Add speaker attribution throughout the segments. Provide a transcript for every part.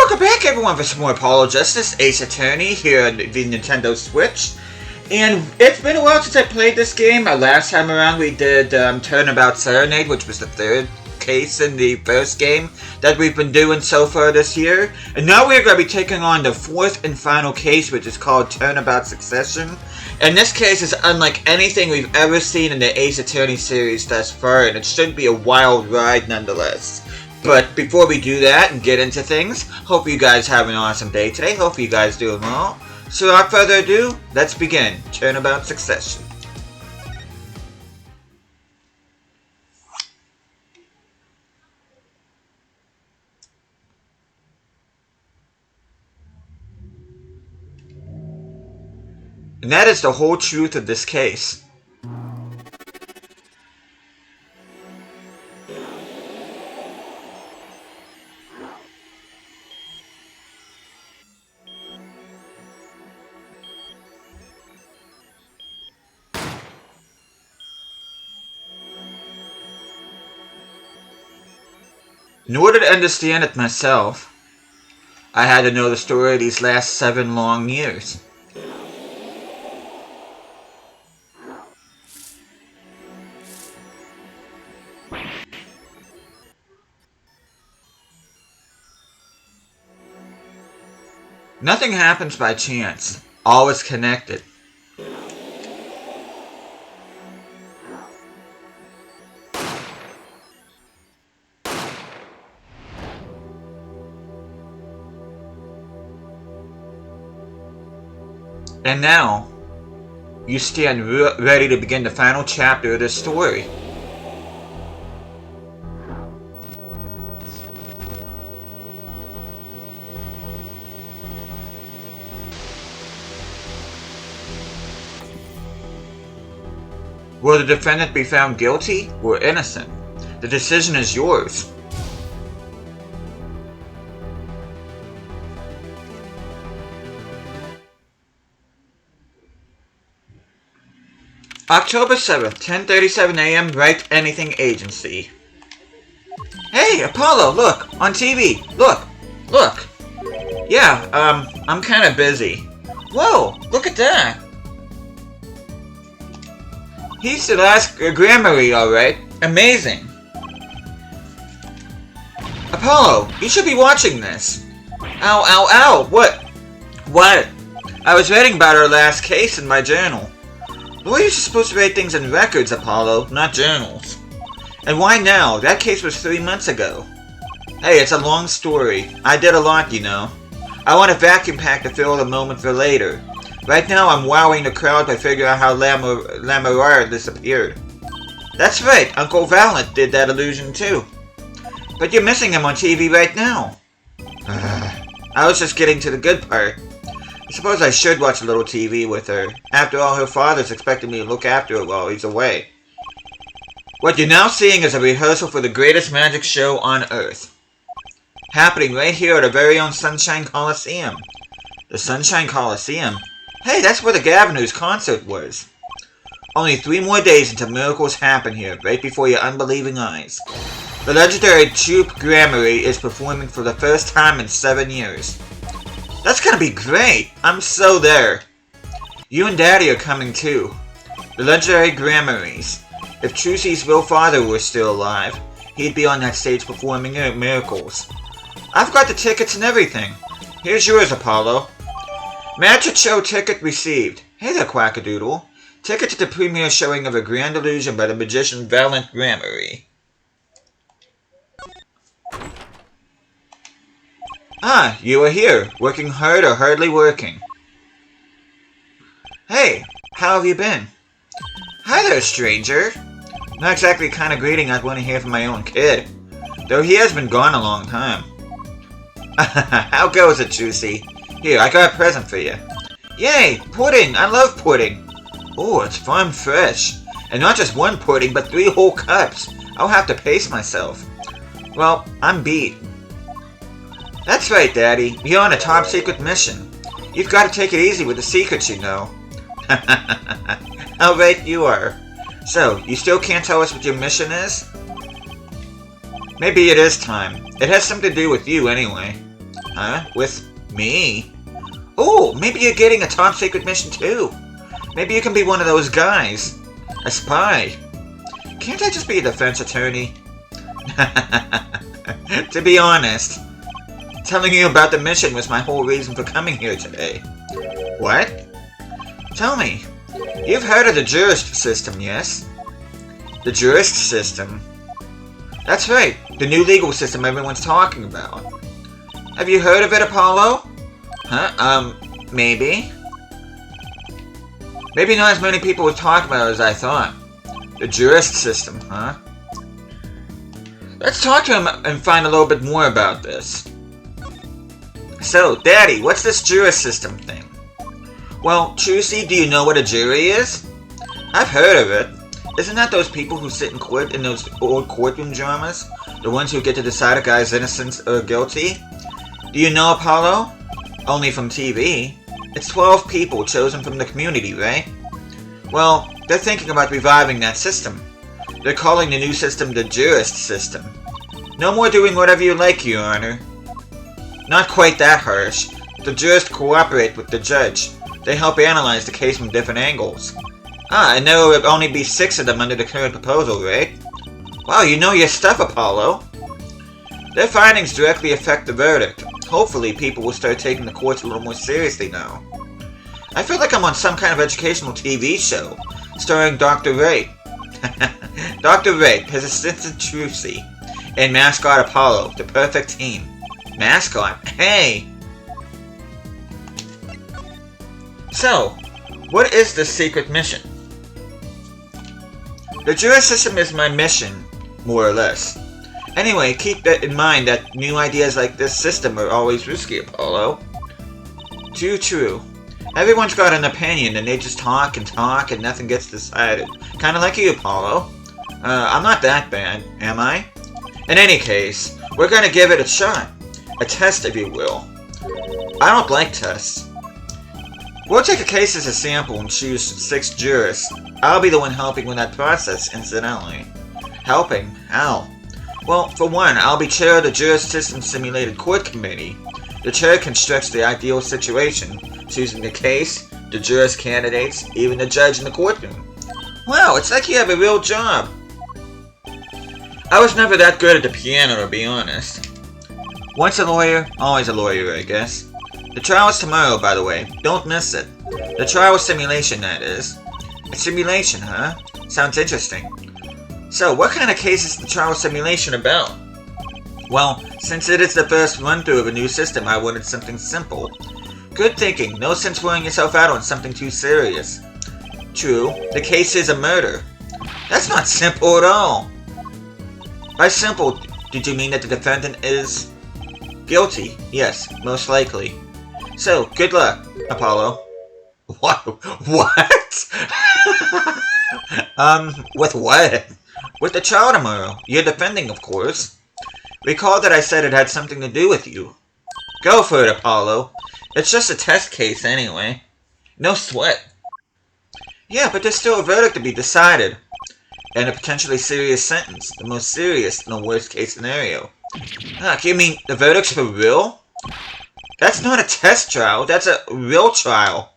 Speaker 1: Welcome back everyone for some more Apollo Justice, Ace Attorney here on the Nintendo Switch. And it's been a while since I played this game. Last time around we did Turnabout Serenade, which was the third case in the first game that we've been doing so far this year. And now we're going to be taking on the fourth and final case, which is called Turnabout Succession. And this case is unlike anything we've ever seen in the Ace Attorney series thus far, and it should be a wild ride nonetheless. But before we do that and get into things, hope you guys have an awesome day today. Hope you guys doing well. So without further ado, let's begin Turnabout Succession. And that is the whole truth of this case. In order to understand it myself, I had to know the story of these last 7 long years. Nothing happens by chance. All is connected. And now, you stand ready to begin the final chapter of this story. Will the defendant be found guilty or innocent? The decision is yours. October 7th, 10:37 a.m., Write Anything Agency. Hey, Apollo, look! On TV! Look! Look! Yeah, I'm kinda busy. Whoa! Look at that! He's the last Grammarly, alright. Amazing! Apollo, you should be watching this! Ow, ow, ow! What? What? I was writing about our last case in my journal. Lawyers are supposed to write things in records, Apollo, not journals. And why now? That case was 3 months ago. Hey, it's a long story. I did a lot, you know. I want a vacuum pack to fill the moment for later. Right now, I'm wowing the crowd by figuring out how Lamorard disappeared. That's right, Uncle Valent did that illusion too. But you're missing him on TV right now. I was just getting to the good part. I suppose I should watch a little TV with her. After all, her father's expecting me to look after her while he's away. What you're now seeing is a rehearsal for the greatest magic show on Earth. Happening right here at our very own Sunshine Coliseum. The Sunshine Coliseum? Hey, that's where the Gaviners concert was. Only 3 more days until miracles happen here, right before your unbelieving eyes. The legendary troupe Grammarly is performing for the first time in 7 years. That's gonna be great! I'm so there! You and Daddy are coming too. The legendary Grammarlies. If Trucy's real father were still alive, he'd be on that stage performing miracles. I've got the tickets and everything. Here's yours, Apollo. Magic show ticket received. Hey there, Quackadoodle. Ticket to the premiere showing of A Grand Illusion by the magician Valent Grammarly. Ah, you are here. Working hard or hardly working? Hey, how have you been? Hi there, stranger. Not exactly the kind of greeting I'd want to hear from my own kid. Though he has been gone a long time. How goes it, Juicy? Here, I got a present for you. Yay, pudding! I love pudding. Oh, it's farm fresh. And not just one pudding, but 3 whole cups. I'll have to pace myself. Well, I'm beat. That's right, Daddy. You're on a top secret mission. You've got to take it easy with the secrets, you know. How right you are. So, you still can't tell us what your mission is? Maybe it is time. It has something to do with you, anyway. Huh? With me? Oh, maybe you're getting a top secret mission too. Maybe you can be one of those guys. A spy. Can't I just be a defense attorney? To be honest, telling you about the mission was my whole reason for coming here today. What? Tell me, you've heard of the jurist system, yes? The jurist system? That's right, the new legal system everyone's talking about. Have you heard of it, Apollo? Huh? Maybe? Maybe not as many people would talk about it as I thought. The jurist system, huh? Let's talk to him and find a little bit more about this. So, Daddy, what's this jurist system thing? Well, Trucy, do you know what a jury is? I've heard of it. Isn't that those people who sit in court in those old courtroom dramas? The ones who get to decide a guy's innocence or guilty? Do you know, Apollo? Only from TV. It's 12 people chosen from the community, right? Well, they're thinking about reviving that system. They're calling the new system the jurist system. No more doing whatever you like, Your Honor. Not quite that harsh. The jurists cooperate with the judge. They help analyze the case from different angles. Ah, and there will only be 6 of them under the current proposal, right? Wow, you know your stuff, Apollo. Their findings directly affect the verdict. Hopefully, people will start taking the courts a little more seriously now. I feel like I'm on some kind of educational TV show, starring Dr. Ray. Dr. Ray, his assistant Trucy, and mascot Apollo, the perfect team. Mascot? Hey! So, what is this secret mission? The jurist system is my mission, more or less. Anyway, keep that in mind that new ideas like this system are always risky, Apollo. Too true. Everyone's got an opinion and they just talk and nothing gets decided. Kinda like you, Apollo. I'm not that bad, am I? In any case, we're gonna give it a shot. A test, if you will. I don't like tests. We'll take a case as a sample and choose 6 jurists. I'll be the one helping with that process, incidentally. Helping? How? Well, for one, I'll be chair of the Jurist System Simulated Court Committee. The chair constructs the ideal situation, choosing the case, the jurist candidates, even the judge in the courtroom. Wow, it's like you have a real job. I was never that good at the piano, to be honest. Once a lawyer, always a lawyer, I guess. The trial is tomorrow, by the way. Don't miss it. The trial simulation, that is. A simulation, huh? Sounds interesting. So, what kind of case is the trial simulation about? Well, since it is the first run-through of a new system, I wanted something simple. Good thinking. No sense wearing yourself out on something too serious. True, the case is a murder. That's not simple at all. By simple, did you mean that the defendant is guilty? Yes, most likely. So, good luck, Apollo. What? What? With what? With the trial tomorrow. You're defending, of course. Recall that I said it had something to do with you. Go for it, Apollo. It's just a test case anyway. No sweat. Yeah, but there's still a verdict to be decided. And a potentially serious sentence. The most serious in the worst case scenario. You mean the verdict's for real? That's not a test trial. That's a real trial.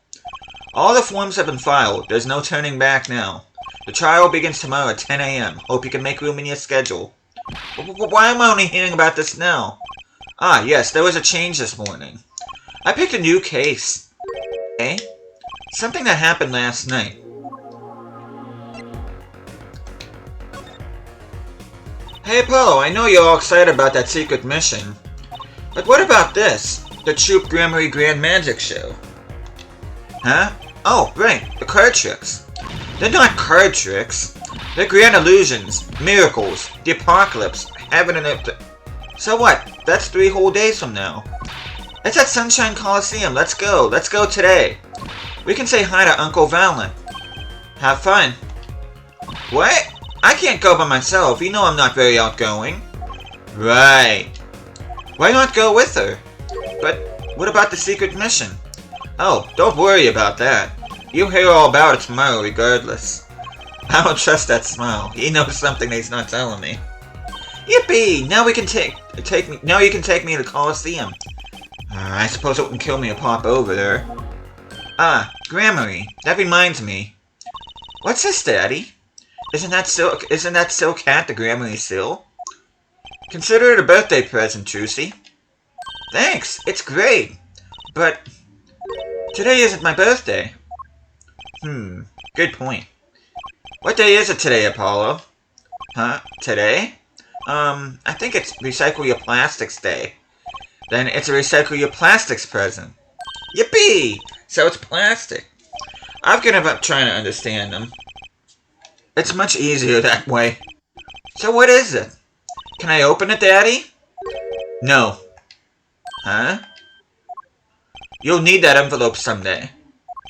Speaker 1: All the forms have been filed. There's no turning back now. The trial begins tomorrow at 10 a.m. Hope you can make room in your schedule. Why am I only hearing about this now? Ah, yes, there was a change this morning. I picked a new case. Eh? Something that happened last night. Hey, Apollo, I know you're all excited about that secret mission. But what about this? The Troop Grammary Grand Magic Show. Huh? Oh, right, the card tricks. They're not card tricks. They're grand illusions, miracles, the apocalypse, heaven and earth. So what? That's 3 whole days from now. It's at Sunshine Coliseum. Let's go. Let's go today. We can say hi to Uncle Valent. Have fun. What? I can't go by myself. You know I'm not very outgoing. Right. Why not go with her? But what about the secret mission? Oh, don't worry about that. You'll hear all about it tomorrow regardless. I don't trust that smile. He knows something that he's not telling me. Yippee! Now we can now you can take me to the Coliseum. I suppose it wouldn't kill me to pop over there. Ah, Grammarly. That reminds me. What's this, Daddy? Isn't that still Cat the Grammarly still? Consider it a birthday present, Trucy. Thanks, it's great. But today isn't my birthday. Good point. What day is it today, Apollo? Huh? Today? I think it's Recycle Your Plastics Day. Then it's a Recycle Your Plastics present. Yippee! So it's plastic. I've given up trying to understand them. It's much easier that way. So what is it? Can I open it, Daddy? No. Huh? You'll need that envelope someday.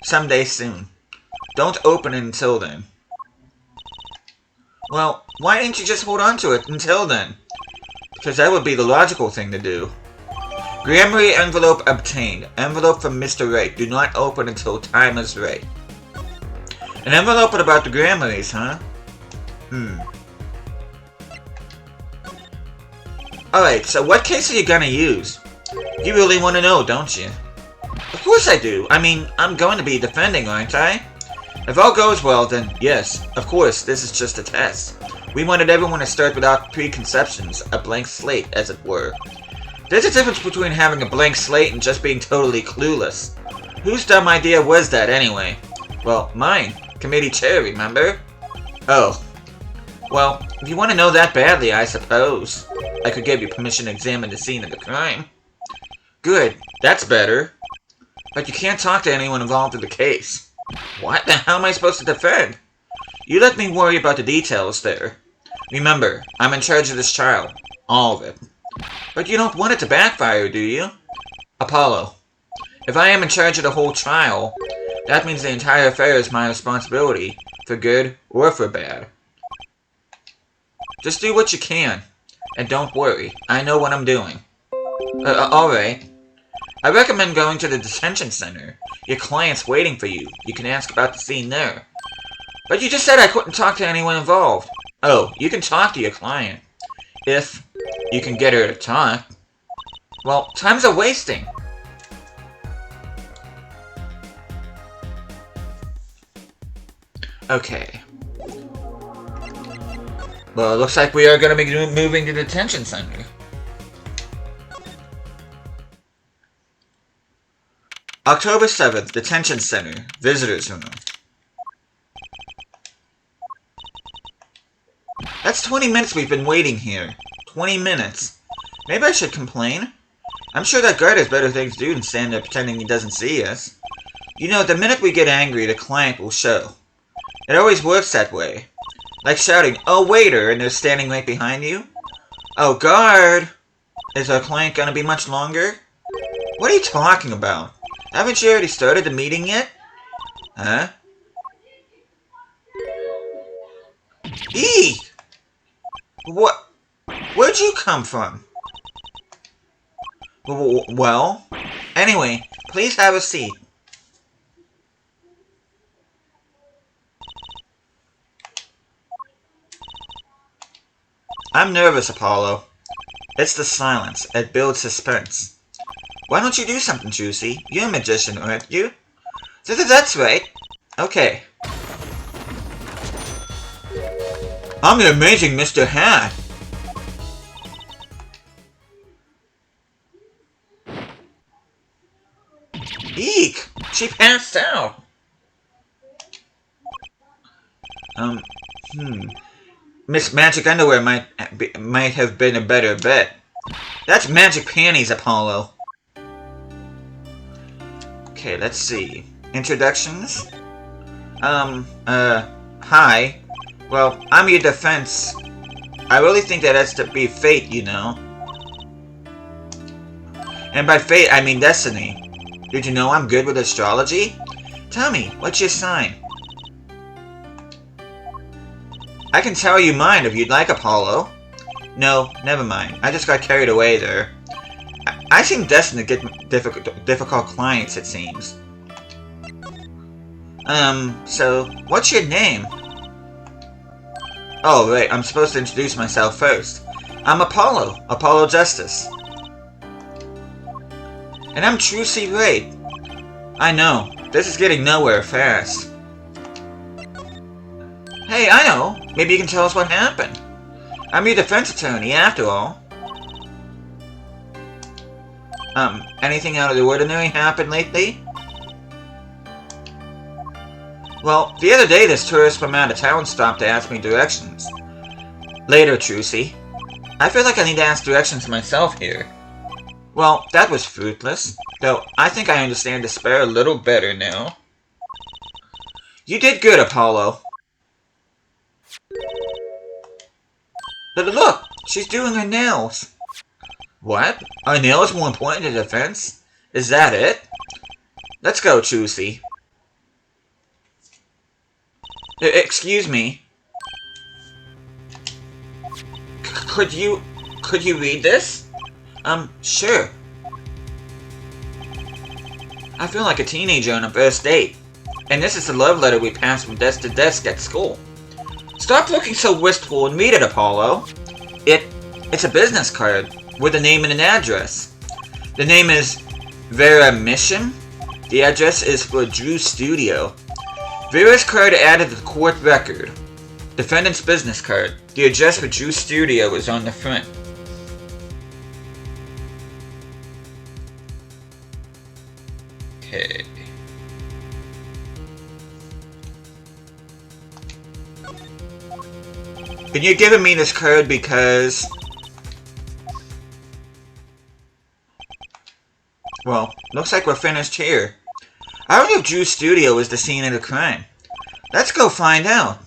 Speaker 1: Someday soon. Don't open it until then. Well, why didn't you just hold on to it until then? Because that would be the logical thing to do. Grammarly envelope obtained. Envelope from Mr. Right. Do not open until time is right. An envelope about the Grammarlies, huh? Alright, so what case are you gonna use? You really want to know, don't you? Of course I do. I mean, I'm going to be defending, aren't I? If all goes well, then yes, of course, this is just a test. We wanted everyone to start without preconceptions, a blank slate, as it were. There's a difference between having a blank slate and just being totally clueless. Whose dumb idea was that, anyway? Well, mine. Committee chair, remember? Oh. Well, if you want to know that badly, I suppose I could give you permission to examine the scene of the crime. Good. That's better. But you can't talk to anyone involved in the case. What the hell am I supposed to defend? You let me worry about the details there. Remember, I'm in charge of this trial. All of it. But you don't want it to backfire, do you? Apollo, if I am in charge of the whole trial, that means the entire affair is my responsibility, for good or for bad. Just do what you can, and don't worry, I know what I'm doing. Alright. I recommend going to the detention center. Your client's waiting for you. You can ask about the scene there. But you just said I couldn't talk to anyone involved. Oh, you can talk to your client. If you can get her to talk. Well, time's a wasting. Okay. Well, it looks like we are going to be moving to the detention center. October 7th, Detention Center, Visitors Room. That's 20 minutes we've been waiting here. 20 minutes. Maybe I should complain? I'm sure that guard has better things to do than stand there pretending he doesn't see us. You know, the minute we get angry, the client will show. It always works that way. Like shouting, "Oh, waiter," and they're standing right behind you. Oh, guard! Is our client gonna be much longer? What are you talking about? Haven't you already started the meeting yet? Huh? Eek! What? Where'd you come from? Well, anyway, please have a seat. I'm nervous, Apollo. It's the silence. It builds suspense. Why don't you do something, Juicy? You're a magician, aren't you? That's right. Okay. I'm the amazing Mr. Hat. Eek! She passed out. Miss Magic Underwear might have been a better bet. That's Magic Panties, Apollo. Okay, let's see. Introductions? Hi. Well, I'm your defense. I really think that has to be fate, you know. And by fate, I mean destiny. Did you know I'm good with astrology? Tell me, what's your sign? I can tell you mine if you'd like, Apollo. No, never mind. I just got carried away there. I seem destined to get difficult clients, it seems. So, what's your name? Oh, right, I'm supposed to introduce myself first. I'm Apollo, Apollo Justice. And I'm Trucy Ray. I know, this is getting nowhere fast. Hey, I know. Maybe you can tell us what happened. I'm your defense attorney, after all. Anything out of the ordinary happened lately? Well, the other day this tourist from out of town stopped to ask me directions. Later, Trucy. I feel like I need to ask directions myself here. Well, that was fruitless, though I think I understand despair a little better now. You did good, Apollo. But look, she's doing her nails. What? Are nails more important to defense? Is that it? Let's go, Trucy. Excuse me. Could you read this? Sure. I feel like a teenager on a first date. And this is the love letter we passed from desk to desk at school. Stop looking so wistful and read it, Apollo. It's a business card with a name and an address. The name is Vera Mission. The address is for Drew Studio. Vera's card added to the court record. Defendant's business card. The address for Drew Studio is on the front. Okay. And you're giving me this card because... Well, looks like we're finished here. I don't know if Drew's studio is the scene of the crime. Let's go find out.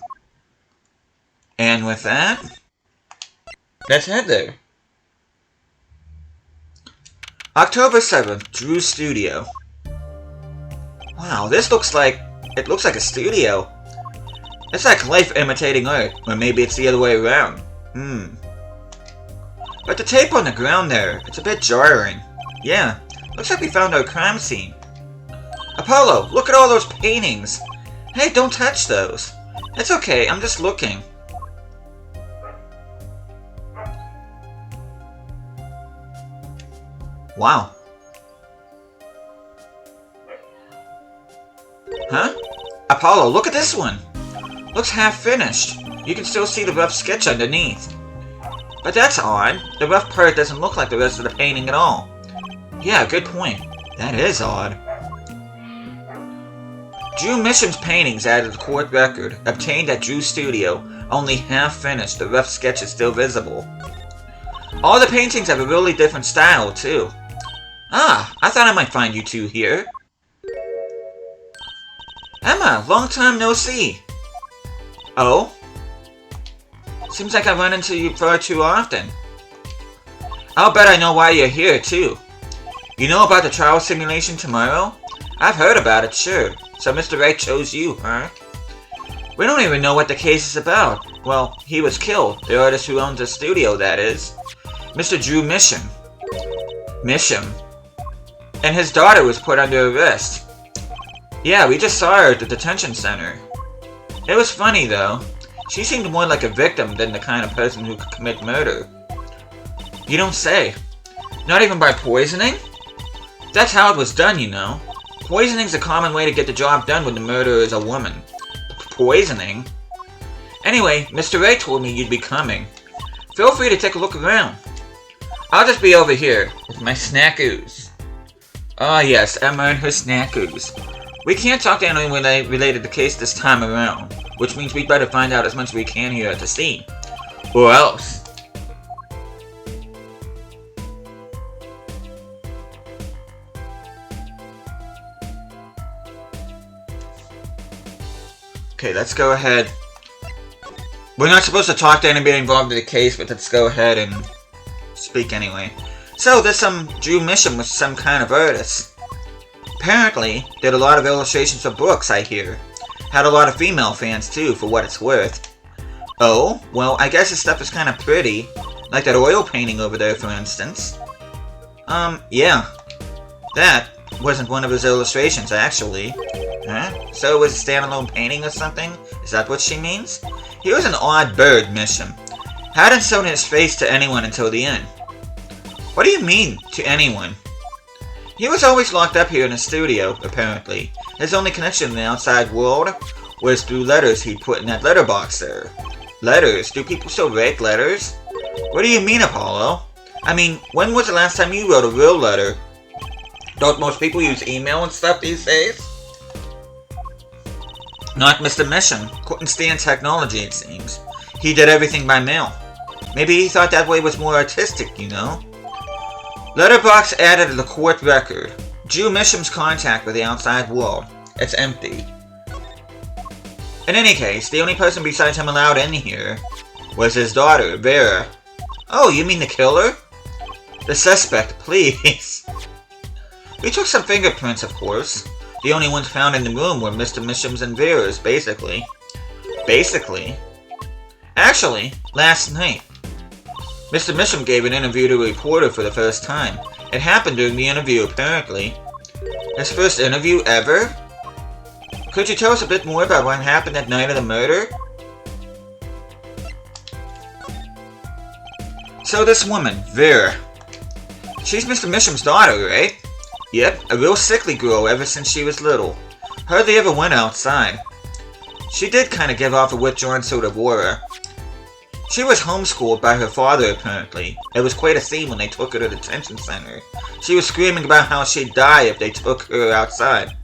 Speaker 1: And with that, let's head there. October 7th, Drew's studio. Wow, this looks like... It looks like a studio. It's like life imitating art, or maybe it's the other way around. But the tape on the ground there, it's a bit jarring. Yeah, looks like we found our crime scene. Apollo, look at all those paintings! Hey, don't touch those. It's okay, I'm just looking. Wow. Huh? Apollo, look at this one! Looks half finished. You can still see the rough sketch underneath. But that's odd. The rough part doesn't look like the rest of the painting at all. Yeah, good point. That is odd. Drew Mission's paintings added to the court record, obtained at Drew's studio, only half finished, the rough sketch is still visible. All the paintings have a really different style, too. Ah, I thought I might find you two here. Emma, long time no see. Oh? Seems like I run into you far too often. I'll bet I know why you're here, too. You know about the trial simulation tomorrow? I've heard about it, sure. So Mr. Wright chose you, huh? We don't even know what the case is about. Well, he was killed. The artist who owns the studio, that is. Mr. Drew Mission. Mission? And his daughter was put under arrest. Yeah, we just saw her at the detention center. It was funny, though. She seemed more like a victim than the kind of person who could commit murder. You don't say. Not even by poisoning? That's how it was done, you know. Poisoning's a common way to get the job done when the murderer is a woman. Poisoning? Anyway, Mr. Ray told me you'd be coming. Feel free to take a look around. I'll just be over here with my snackoos. Ah yes, Emma and her snackoos. We can't talk to anyone related to the case this time around, which means we'd better find out as much as we can here at the scene. Or else. Okay, let's go ahead. We're not supposed to talk to anybody involved in the case, but let's go ahead and speak anyway. So, there's some Drew Mission with some kind of artist. Apparently, did a lot of illustrations of books, I hear. Had a lot of female fans, too, for what it's worth. Oh? Well, I guess his stuff is kind of pretty. Like that oil painting over there, for instance. Yeah. That wasn't one of his illustrations, actually. Huh? So it was a standalone painting or something? Is that what she means? He was an odd bird, Mission. Hadn't shown his face to anyone until the end. What do you mean, to anyone? He was always locked up here in the studio, apparently. His only connection in the outside world was through letters he'd put in that letterbox there. Letters? Do people still write letters? What do you mean, Apollo? I mean, when was the last time you wrote a real letter? Don't most people use email and stuff these days? Not Mr. Misham. Couldn't stand technology, it seems. He did everything by mail. Maybe he thought that way was more artistic, you know? Letterbox added to the court record. Drew Misham's contact with the outside world. It's empty. In any case, the only person besides him allowed in here was his daughter, Vera. Oh, you mean the killer? The suspect, please. We took some fingerprints, of course. The only ones found in the room were Mr. Misham's and Vera's, basically. Actually, last night, Mr. Misham gave an interview to a reporter for the first time. It happened during the interview, apparently. His first interview ever? Could you tell us a bit more about what happened that night of the murder? So this woman, Vera. She's Mr. Misham's daughter, right? Yep, a real sickly girl ever since she was little. Hardly ever went outside. She did kind of give off a withdrawn sort of aura. She was homeschooled by her father, apparently. It was quite a scene when they took her to the detention center. She was screaming about how she'd die if they took her outside.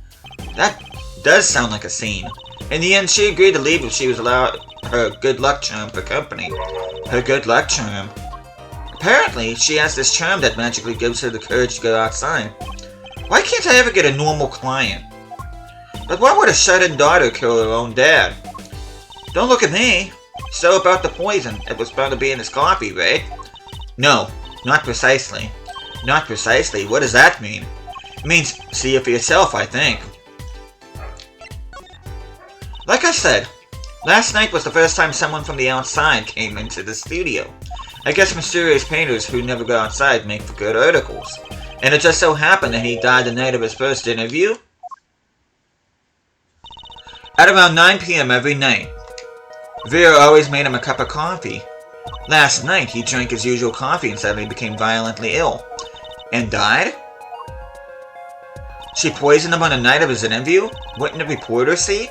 Speaker 1: That does sound like a scene. In the end, she agreed to leave if she was allowed her good luck charm for company. Her good luck charm? Apparently, she has this charm that magically gives her the courage to go outside. Why can't I ever get a normal client? But why would a shut-in daughter kill her own dad? Don't look at me. So about the poison, it was bound to be in his coffee, right? No, not precisely. Not precisely? What does that mean? It means see it for yourself, I think. Like I said, last night was the first time someone from the outside came into the studio. I guess mysterious painters who never go outside make for good articles. And it just so happened that he died the night of his first interview? At around 9 p.m. every night. Vera always made him a cup of coffee. Last night, he drank his usual coffee and suddenly became violently ill. And died? She poisoned him on the night of his interview? Wouldn't the reporter see?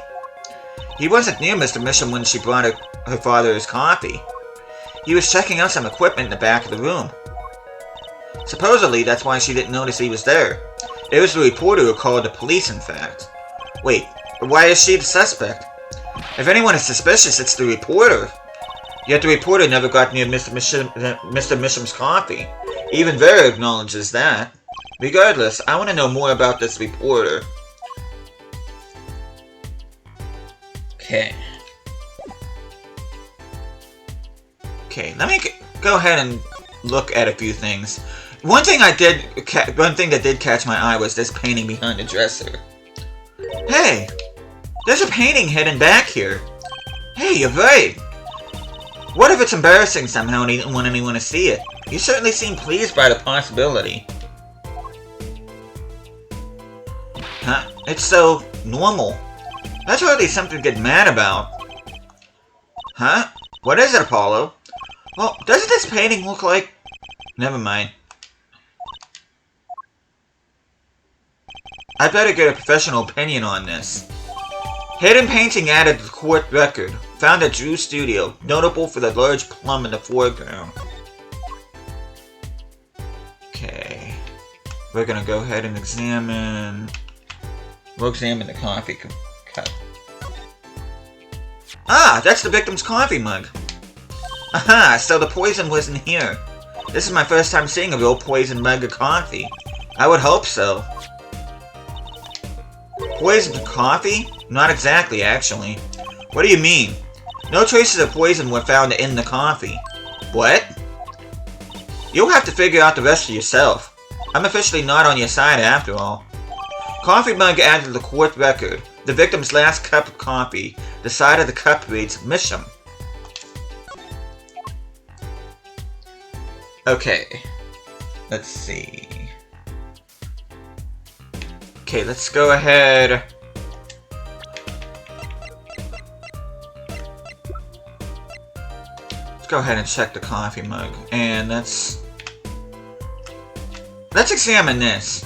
Speaker 1: He wasn't near Mr. Misham when she brought her father his coffee. He was checking out some equipment in the back of the room. Supposedly, that's why she didn't notice he was there. It was the reporter who called the police, in fact. Wait, why is she the suspect? If anyone is suspicious, it's the reporter. Yet the reporter never got near Mr. Misham's coffee. Even Vera acknowledges that. Regardless, I want to know more about this reporter. Okay. Okay, let me go ahead and look at a few things. One thing that did catch my eye was this painting behind the dresser. Hey! There's a painting hidden back here. Hey, you're right. What if it's embarrassing somehow and he didn't want anyone to see it? You certainly seem pleased by the possibility. Huh? It's so normal. That's hardly something to get mad about. Huh? What is it, Apollo? Well, doesn't this painting look like... Never mind. I better get a professional opinion on this. Hidden painting added to the court record. Found at Drew's studio. Notable for the large plum in the foreground. Okay. We're gonna go ahead and examine... We'll examine the coffee cup. Ah! That's the victim's coffee mug! Aha! So the poison wasn't here. This is my first time seeing a real poisoned mug of coffee. I would hope so. Poisoned coffee? Not exactly, actually. What do you mean? No traces of poison were found in the coffee. What? You'll have to figure out the rest for yourself. I'm officially not on your side after all. Coffee mug added to the court record. The victim's last cup of coffee. The side of the cup reads Misham. Okay. Let's see. Okay, let's go ahead. Let's go ahead and check the coffee mug. And let's examine this.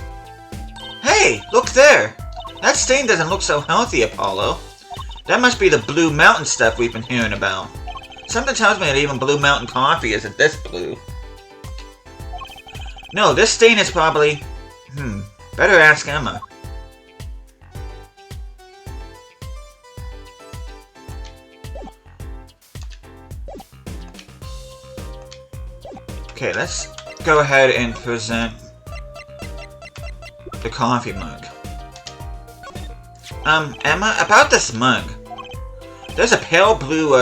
Speaker 1: Hey, look there! That stain doesn't look so healthy, Apollo. That must be the Blue Mountain stuff we've been hearing about. Something tells me that even Blue Mountain coffee isn't this blue. No, this stain is probably... better ask Emma. Okay, let's go ahead and present the coffee mug. Emma, about this mug. There's a pale blue,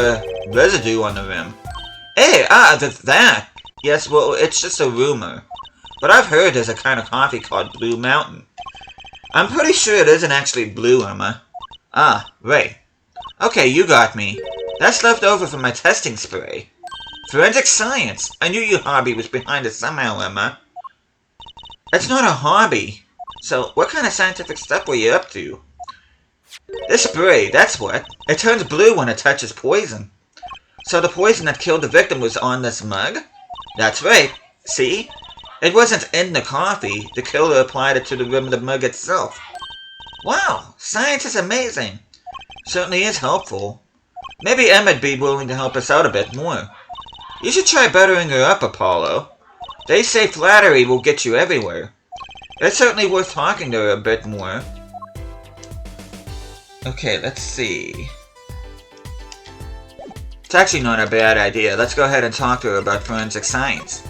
Speaker 1: residue on the rim. Hey, that! Yes, well, it's just a rumor. But I've heard there's a kind of coffee called Blue Mountain. I'm pretty sure it isn't actually blue, Emma. Ah, right. Okay, you got me. That's left over from my testing spray. Forensic science! I knew your hobby was behind it somehow, Emma. It's not a hobby. So, what kind of scientific stuff were you up to? This spray, that's what. It turns blue when it touches poison. So the poison that killed the victim was on this mug? That's right. See? It wasn't in the coffee. The killer applied it to the rim of the mug itself. Wow, science is amazing. Certainly is helpful. Maybe Emma'd be willing to help us out a bit more. You should try buttering her up, Apollo. They say flattery will get you everywhere. It's certainly worth talking to her a bit more. Okay, let's see. It's actually not a bad idea. Let's go ahead and talk to her about forensic science.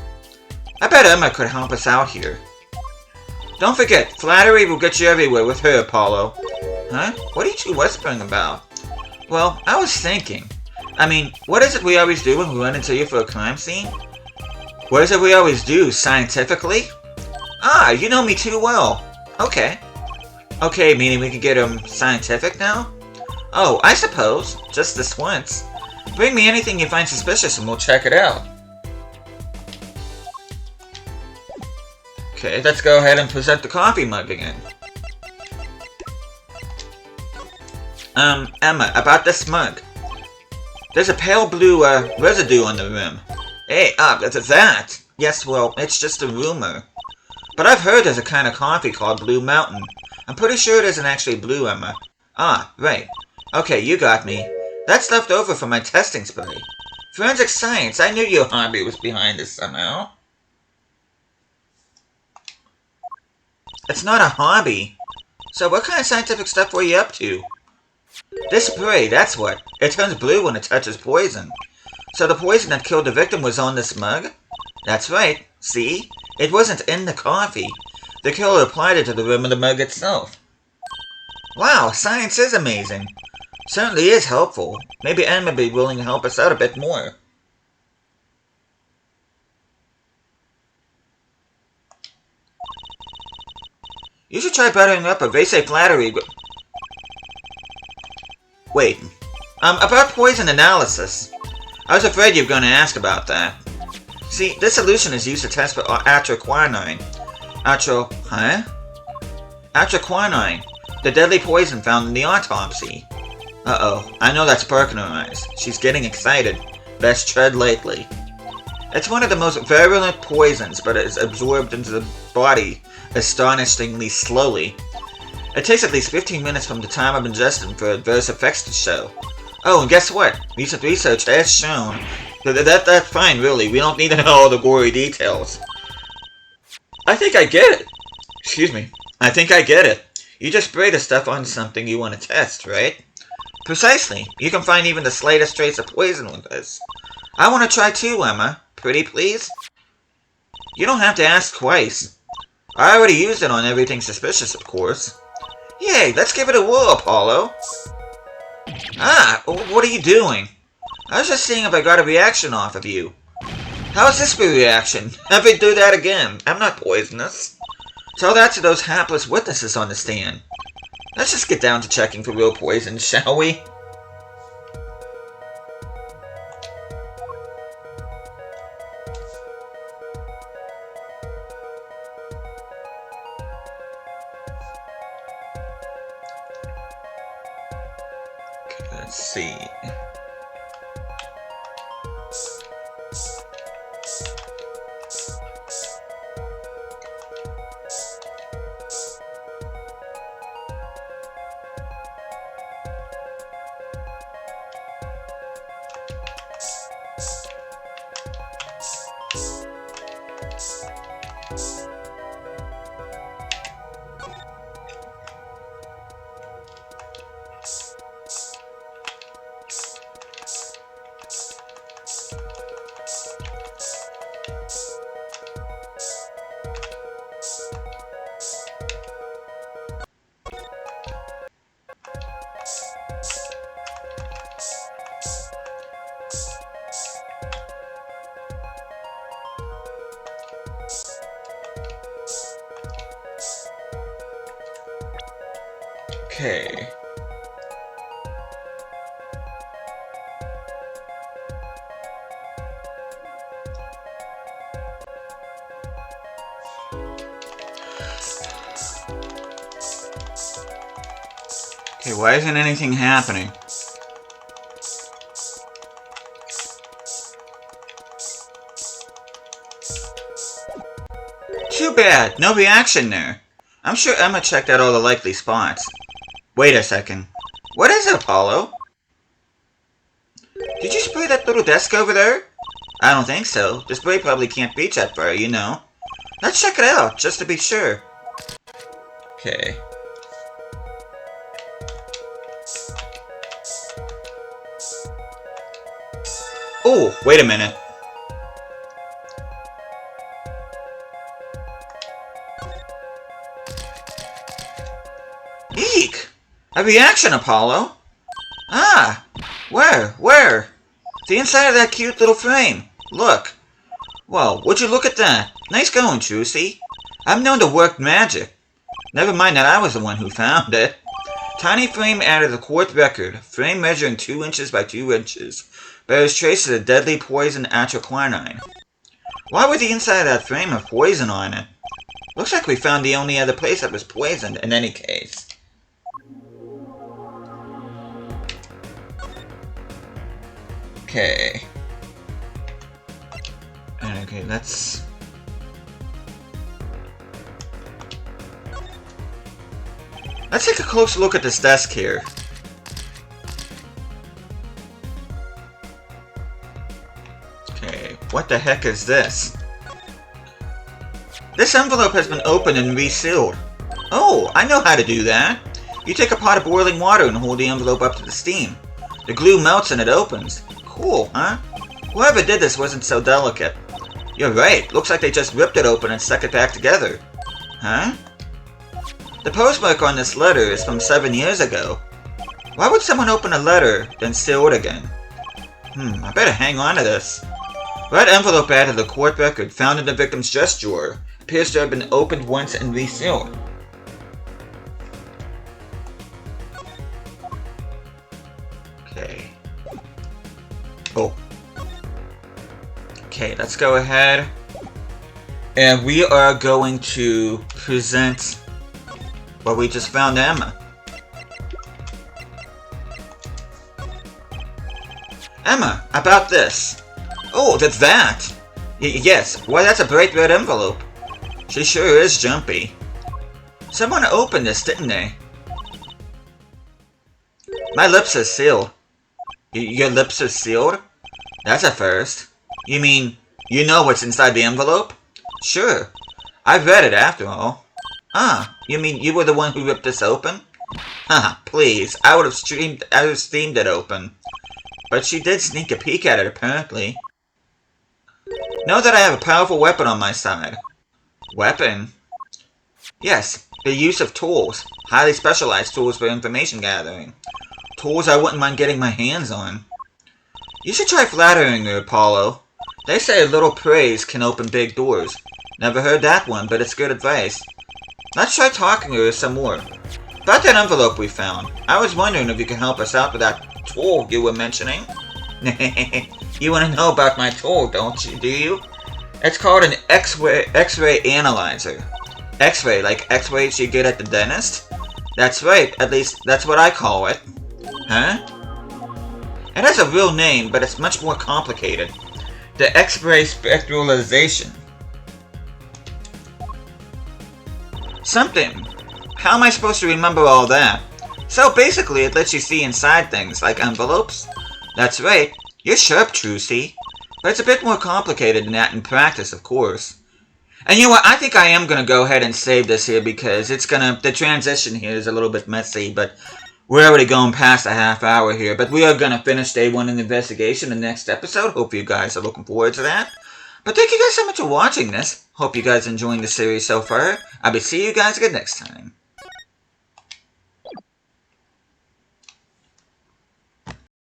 Speaker 1: I bet Emma could help us out here. Don't forget, flattery will get you everywhere with her, Apollo. Huh? What are you two whispering about? Well, I was thinking. I mean, what is it we always do when we run into you for a crime scene? What is it we always do, scientifically? Ah, you know me too well. Okay. Okay, meaning we can get scientific now? Oh, I suppose. Just this once. Bring me anything you find suspicious and we'll check it out. Okay, let's go ahead and present the coffee mug again. Emma, about this mug. There's a pale blue, residue on the rim. Hey, that's that? Yes, well, it's just a rumor. But I've heard there's a kind of coffee called Blue Mountain. I'm pretty sure it isn't actually blue, Emma. Ah, right. Okay, you got me. That's left over from my testing spray. Forensic science, I knew your hobby was behind this somehow. It's not a hobby. So what kind of scientific stuff were you up to? This spray, that's what. It turns blue when it touches poison. So the poison that killed the victim was on this mug? That's right. See? It wasn't in the coffee. The killer applied it to the rim of the mug itself. Wow, science is amazing. Certainly is helpful. Maybe Anne would be willing to help us out a bit more. You should try buttering up, they say flattery. Wait. About poison analysis. I was afraid you were going to ask about that. See, this solution is used to test for atroquinine. Atroquinine. The deadly poison found in the autopsy. Uh-oh. I know that's perking her eyes. She's getting excited. Best tread lightly. It's one of the most virulent poisons, but it is absorbed into the body astonishingly slowly. It takes at least 15 minutes from the time of ingestion for adverse effects to show. Oh, and guess what? Recent research has shown that's fine, really. We don't need to know all the gory details. I think I get it. Excuse me. I think I get it. You just spray the stuff on something you want to test, right? Precisely. You can find even the slightest trace of poison with this. I want to try too, Emma. Pretty please? You don't have to ask twice. I already used it on everything suspicious, of course. Yay, let's give it a whirl, Apollo. Ah, what are you doing? I was just seeing if I got a reaction off of you. How's this for a reaction? Have me do that again. I'm not poisonous. Tell that to those hapless witnesses on the stand. Let's just get down to checking for real poison, shall we? Okay, let's see. Okay. Okay, why isn't anything happening? Too bad, no reaction there. I'm sure Emma checked out all the likely spots. Wait a second. What is it, Apollo? Did you spray that little desk over there? I don't think so. The spray probably can't reach that far, you know. Let's check it out, just to be sure. Okay. Oh, wait a minute. Eek! A reaction, Apollo. Ah! Where? The inside of that cute little frame. Look. Whoa, would you look at that? Nice going, Trucy. I'm known to work magic. Never mind that I was the one who found it. Tiny frame added a court record. Frame measuring 2 inches by 2 inches. Bears traces of deadly poison atroclinine. Why would the inside of that frame have poison on it? Looks like we found the only other place that was poisoned in any case. Okay. Okay, let's take a close look at this desk here. Okay, what the heck is this? This envelope has been opened and resealed. Oh, I know how to do that. You take a pot of boiling water and hold the envelope up to the steam. The glue melts and it opens. Cool, huh? Whoever did this wasn't so delicate. You're right, looks like they just ripped it open and stuck it back together. Huh? The postmark on this letter is from 7 years ago. Why would someone open a letter, then seal it again? I better hang on to this. Red envelope added the court record found in the victim's dress drawer. Appears to have been opened once and resealed. Okay. Oh. Okay, let's go ahead. And we are going to present what we just found to Emma. Emma, about this. Oh, that's that. Yes, why that's a bright red envelope. She sure is jumpy. Someone opened this, didn't they? My lips are sealed. Your lips are sealed? That's a first. You mean, you know what's inside the envelope? Sure. I've read it after all. Ah, you mean you were the one who ripped this open? Haha, please, I would have steamed it open. But she did sneak a peek at it, apparently. Know that I have a powerful weapon on my side. Weapon? Yes, the use of tools. Highly specialized tools for information gathering. Tools I wouldn't mind getting my hands on. You should try flattering her, Apollo. They say a little praise can open big doors. Never heard that one, but it's good advice. Let's try talking to her some more. About that envelope we found, I was wondering if you could help us out with that tool you were mentioning. You want to know about my tool, don't you, do you? It's called an X-ray analyzer. X-ray, like X-rays you get at the dentist? That's right, at least that's what I call it. Huh? It has a real name, but it's much more complicated. The X-ray spectralization. Something. How am I supposed to remember all that? So basically, it lets you see inside things, like envelopes. That's right. You're sharp, Trucy. But it's a bit more complicated than that in practice, of course. And you know what? I think I am gonna go ahead and save this here because the transition here is a little bit messy, but we're already going past a half hour here. But we are gonna finish day 1 in the investigation in the next episode. Hope you guys are looking forward to that. But thank you guys so much for watching this. Hope you guys are enjoying the series so far. I will see you guys again next time.